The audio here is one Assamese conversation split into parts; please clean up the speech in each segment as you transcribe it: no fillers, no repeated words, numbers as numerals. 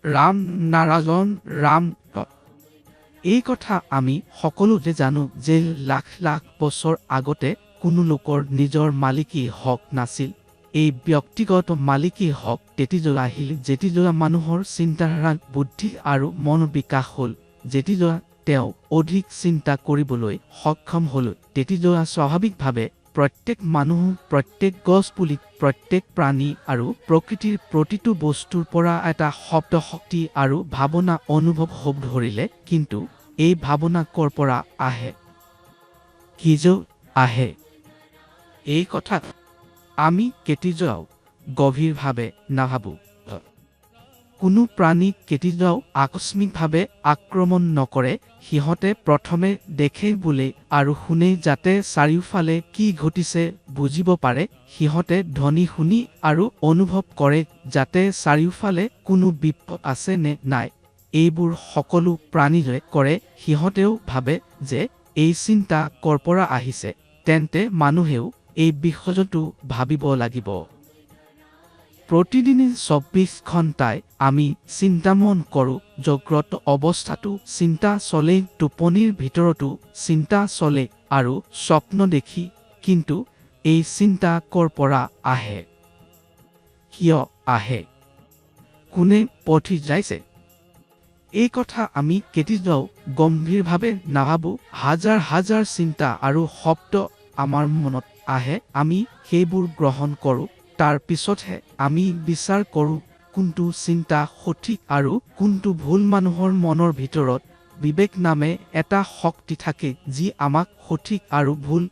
ৰাম নাৰায়ণ ৰাম। এই কথা আমি সকলোতে জানো যে লাখ লাখ বছৰ আগতে কোনো লোকৰ নিজৰ মালিকী হক নাছিল। এই ব্যক্তিগত মালিকী হক তেতিয়ালৈ আহিল যেতিয়া মানুহৰ চিন্তাধাৰা বুদ্ধি আৰু মন বিকাশ হ'ল। যেতিয়া তেওঁ অধিক চিন্তা কৰিবলৈ সক্ষম হ'ল তেতিয়া স্বাভাৱিকভাৱে প্ৰত্যেক মানুহ, প্ৰত্যেক গছপুলি, প্ৰত্যেক প্ৰাণী আৰু প্ৰকৃতিৰ প্ৰতিটো বস্তুৰ পৰা এটা শব্দ শক্তি আৰু ভাৱনা অনুভৱ হ'ব ধৰিলে। কিন্তু এই ভাৱনা ক'ৰ পৰা আহে, কিয় আহে, এই কথা আমি কেতিয়াও গভীৰভাৱে নাভাবোঁ। কোনো প্ৰাণীক কেতিয়াও আকস্মিকভাৱে আক্ৰমণ নকৰে। সিহঁতে প্ৰথমে দেখে বোলে আৰু শুনে যাতে চাৰিওফালে কি ঘটিছে বুজিব পাৰে। সিহঁতে ধ্বনি শুনি আৰু অনুভৱ কৰে যাতে চাৰিওফালে কোনো বিপদ আছে নে নাই। এইবোৰ সকলো প্ৰাণীয়ে কৰে। সিহঁতেও ভাবে যে এই চিন্তা ক'ৰ পৰা আহিছে, তেন্তে মানুহেও এই বিষয়টো ভাবিব লাগিব। প্ৰতিদিনে ২৪ ঘণ্টাই আমি চিন্তামন কৰোঁ। জাগ্ৰত অৱস্থাতো চিন্তা চলে, টোপনিৰ ভিতৰতো চিন্তা চলে আৰু স্বপ্ন দেখি। কিন্তু এই চিন্তা ক'ৰ পৰা আহে, কিয় আহে, কোনে পঠি যাইছে, এই কথা আমি কেতিয়াও গম্ভীৰভাৱে নাভাবোঁ। হাজাৰ হাজাৰ চিন্তা আৰু শব্দ আমাৰ মনত আহে। আমি সেইবোৰ গ্ৰহণ কৰোঁ। তাৰ পিছতহে আমি বিচাৰ কৰোঁ কোনটো চিন্তা সঠিক আৰু কোনটো ভুল। মানুহৰ মনৰ ভিতৰত বিবেক নামে এটা শক্তি থাকে যি আমাক সঠিক আৰু ভুল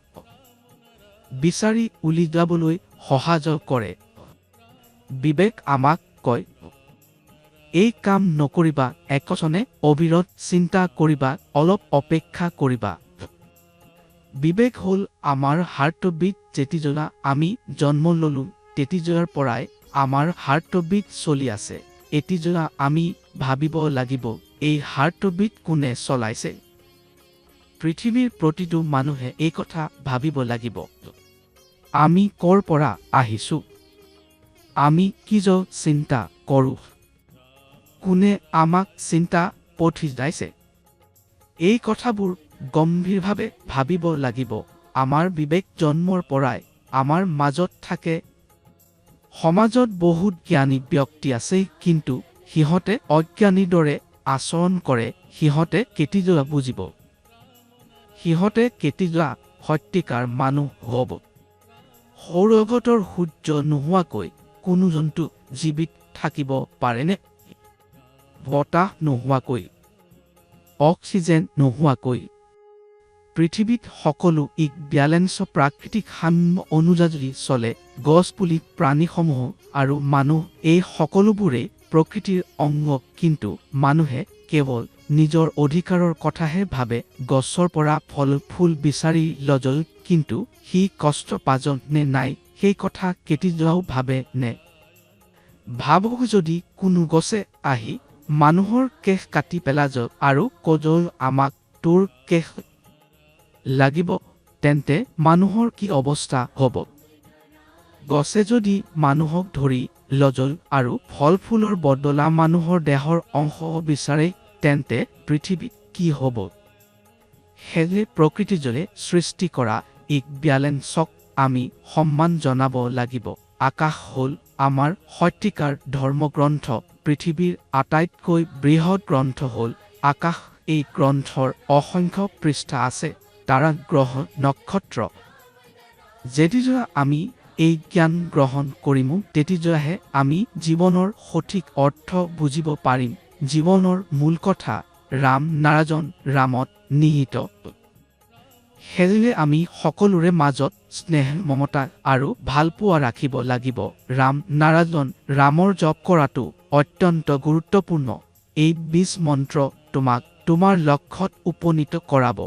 বিচাৰি উলিয়াবলৈ সহায় কৰে। বিবেক আমাক কয়, এই কাম নকৰিবা, একচনে অবিৰত চিন্তা কৰিবা, অলপ অপেক্ষা কৰিবা। বিবেক হ'ল আমাৰ হাৰ্টবিট। যেতিয়া আমি জন্ম ল'লোঁ তেতিয়াৰ পৰাই আমাৰ হাৰ্টবিট চলি আছে। এতিয়া আমি ভাবিব লাগিব এই হাৰ্টবিট কোনে চলাইছে। পৃথিৱীৰ প্ৰতিটো মানুহে এই কথা ভাবিব লাগিব। আমি ক'ৰ পৰা আহিছোঁ, আমি কিয় চিন্তা কৰোঁ, কোনে আমাক চিন্তা পঠি যাইছে। এই কথাবোৰ গম্ভীৰভাৱে ভাবিব লাগিব। আমাৰ বিবেক জন্মৰ পৰাই আমাৰ মাজত থাকে। সমাজত বহুত জ্ঞানী ব্যক্তি আছে, কিন্তু সিহঁতে অজ্ঞানীৰ দৰে আচৰণ কৰে। সিহঁতে কেতিয়া বুজিব, সিহঁতে কেতিয়া সত্যিকাৰ মানুহ হ'ব। সৌৰজগতৰ সূৰ্য নোহোৱাকৈ কোনো জন্তু জীৱিত থাকিব পাৰেনে? বতাহ নোহোৱাকৈ, অক্সিজেন নোহোৱাকৈ। পৃথিৱীত সকলো এক বেলেন্স প্ৰাকৃতিক সাম্য অনুযায়ী চলে। গছপুলি, প্ৰাণীসমূহ আৰু মানুহ, এই সকলোবোৰেই প্ৰকৃতিৰ অংগ। কিন্তু মানুহে কেৱল নিজৰ অধিকাৰৰ কথাহে ভাবে। গছৰ পৰা ফল ফুল বিচাৰি লয়, কিন্তু সি কষ্ট পাজ নে নাই সেই কথা কেতিয়াও ভাবে নে? ভাবক, যদি কোনো গছে আহি মানুহৰ কেশ কাটি পেলাজ আৰু কয় আমাক তোৰ কেশ লাগিব, তেন্তে মানুহৰ কি অৱস্থা হ'ব? গছে যদি মানুহক ধৰি লয় আৰু ফল ফুলৰ বদলা মানুহৰ দেহৰ অংশ বিচাৰে, তেন্তে পৃথিৱীত কি হ'ব? সেয়ে প্ৰকৃতিজনে সৃষ্টি কৰা এক বেলেন্সক আমি সন্মান জনাব লাগিব। আকাশ হ'ল আমাৰ সত্যিকাৰ ধৰ্মগ্ৰন্থ। পৃথিৱীৰ আটাইতকৈ বৃহৎ গ্ৰন্থ হ'ল আকাশ। এই গ্ৰন্থৰ অসংখ্য পৃষ্ঠা আছে, তাৰা, গ্ৰহ, নক্ষত্ৰ। যেতিয়া আমি এই জ্ঞান গ্ৰহণ কৰিম তেতিয়াহে আমি জীৱনৰ সঠিক অৰ্থ বুজিব পাৰিম। জীৱনৰ মূল কথা ৰাম নাৰায়ণ ৰামত নিহিত। সেয়ে আমি সকলোৰে মাজত স্নেহ, মমতা আৰু ভালপোৱা ৰাখিব লাগিব। ৰাম নাৰায়ণ ৰামৰ জপ কৰাটো অত্যন্ত গুৰুত্বপূৰ্ণ। এই ২০ মন্ত্ৰ তোমাক তোমাৰ লক্ষ্যত উপনীত কৰাব।